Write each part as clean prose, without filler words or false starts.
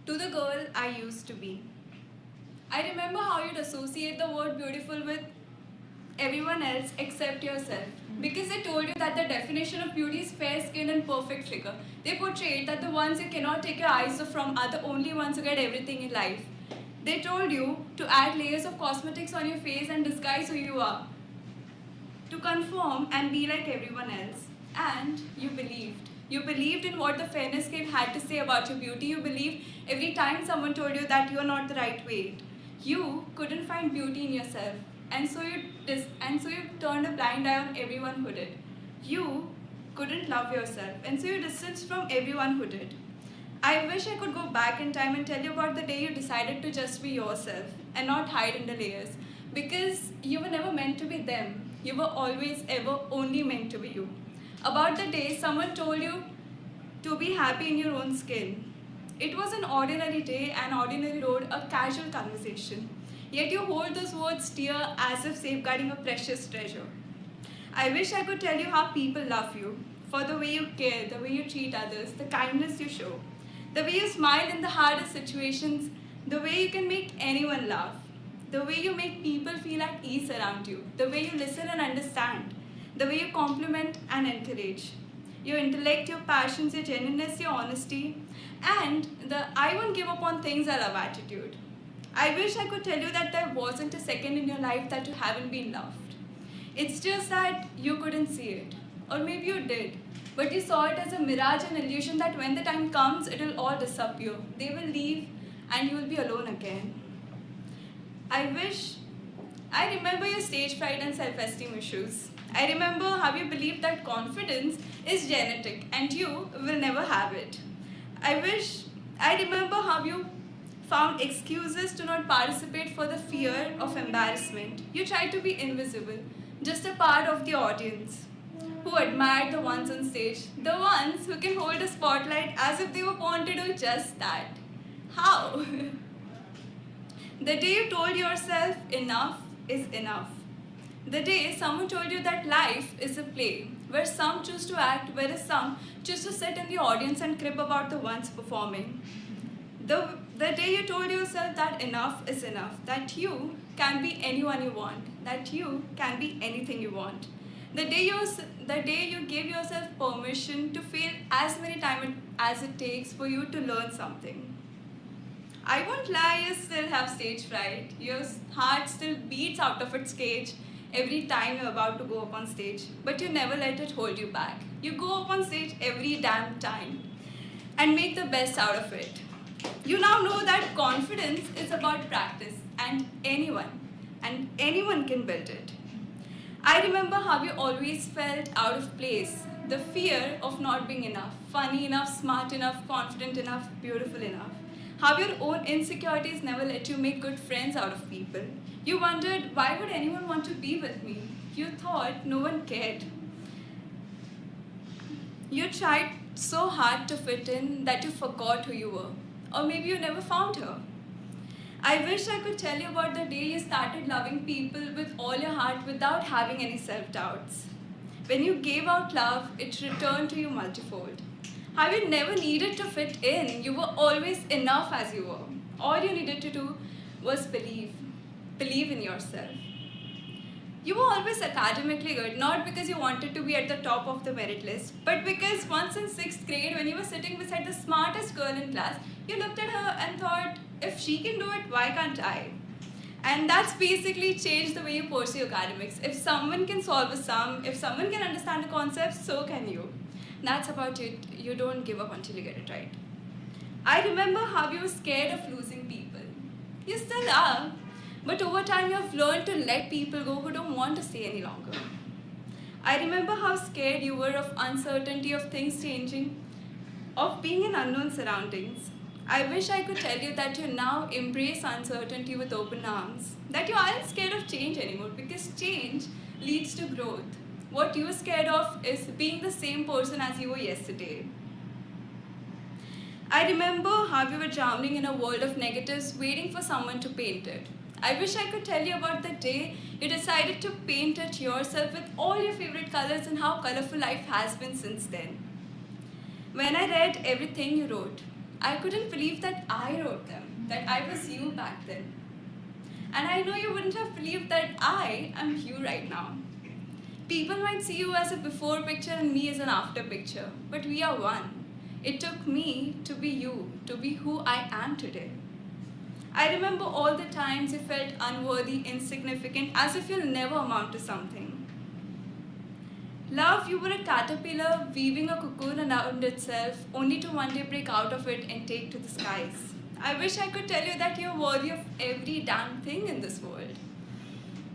To the girl I used to be. I remember how you'd associate the word beautiful with everyone else except yourself. Because they told you that the definition of beauty is fair skin and perfect figure. They portrayed that the ones you cannot take your eyes off from are the only ones who get everything in life. They told you to add layers of cosmetics on your face and disguise who you are, to conform and be like everyone else. And you believed. You believed in what the fairness kid had to say about your beauty. You believed every time someone told you that you are not the right weight. You couldn't find beauty in yourself, and so you turned a blind eye on everyone who did. You couldn't love yourself, and so you distanced from everyone who did. I wish I could go back in time and tell you about the day you decided to just be yourself and not hide under layers. Because you were never meant to be them. You were always, ever, only meant to be you. About the day someone told you to be happy in your own skin. It was an ordinary day, an ordinary road, a casual conversation. Yet you hold those words dear as if safeguarding a precious treasure. I wish I could tell you how people love you, for the way you care, the way you treat others, the kindness you show, the way you smile in the hardest situations, the way you can make anyone laugh, the way you make people feel at ease around you, the way you listen and understand, the way you compliment and encourage. Your intellect, your passions, your genuineness, your honesty, and the I won't give up on things I love attitude. I wish I could tell you that there wasn't a second in your life that you haven't been loved. It's just that you couldn't see it. Or maybe you did. But you saw it as a mirage and illusion that when the time comes, it will all disappear. They will leave and you will be alone again. I remember your stage fright and self-esteem issues. I remember how you believed that confidence is genetic and you will never have it. I remember how you found excuses to not participate for the fear of embarrassment. You tried to be invisible, just a part of the audience who admired the ones on stage, the ones who can hold a spotlight as if they were born to do just that. How? The day you told yourself enough is enough. The day someone told you that life is a play, where some choose to act, whereas some choose to sit in the audience and crib about the ones performing. The day you told yourself that enough is enough, that you can be anyone you want, that you can be anything you want. The day you gave yourself permission to fail as many times as it takes for you to learn something. I won't lie, you still have stage fright. Your heart still beats out of its cage every time you're about to go up on stage, but you never let it hold you back. You go up on stage every damn time and make the best out of it. You now know that confidence is about practice, and anyone can build it. I remember how you always felt out of place, the fear of not being enough, funny enough, smart enough, confident enough, beautiful enough. How your own insecurities never let you make good friends out of people. You wondered, why would anyone want to be with me? You thought no one cared. You tried so hard to fit in that you forgot who you were. Or maybe you never found her. I wish I could tell you about the day you started loving people with all your heart without having any self-doubts. When you gave out love, it returned to you multifold. How you never needed to fit in. You were always enough as you were. All you needed to do was believe. Believe in yourself. You were always academically good, not because you wanted to be at the top of the merit list, but because once in 6th grade, when you were sitting beside the smartest girl in class, you looked at her and thought, if she can do it, why can't I? And that's basically changed the way you pursue academics. If someone can solve a sum, if someone can understand a concept, so can you. That's about it. You don't give up until you get it right. I remember how you were scared of losing people. You still are. But over time, you have learned to let people go who don't want to stay any longer. I remember how scared you were of uncertainty, of things changing, of being in unknown surroundings. I wish I could tell you that you now embrace uncertainty with open arms, that you aren't scared of change anymore because change leads to growth. What you're scared of is being the same person as you were yesterday. I remember how you were drowning in a world of negatives waiting for someone to paint it. I wish I could tell you about the day you decided to paint it yourself with all your favorite colors and how colorful life has been since then. When I read everything you wrote, I couldn't believe that I wrote them, that I was you back then. And I know you wouldn't have believed that I am you right now. People might see you as a before picture and me as an after picture, but we are one. It took me to be you, to be who I am today. I remember all the times you felt unworthy, insignificant, as if you'll never amount to something. Love, you were a caterpillar weaving a cocoon around itself, only to one day break out of it and take to the skies. I wish I could tell you that you're worthy of every damn thing in this world.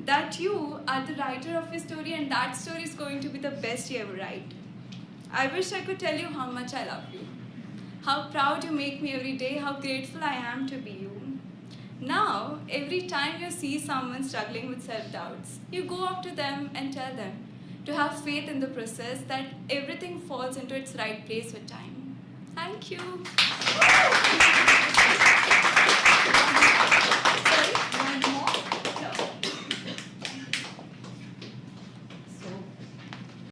That you are the writer of your story and that story is going to be the best you ever write. I wish I could tell you how much I love you, how proud you make me every day, how grateful I am to be you. Now, every time you see someone struggling with self-doubts, you go up to them and tell them to have faith in the process, that everything falls into its right place with time. Thank you.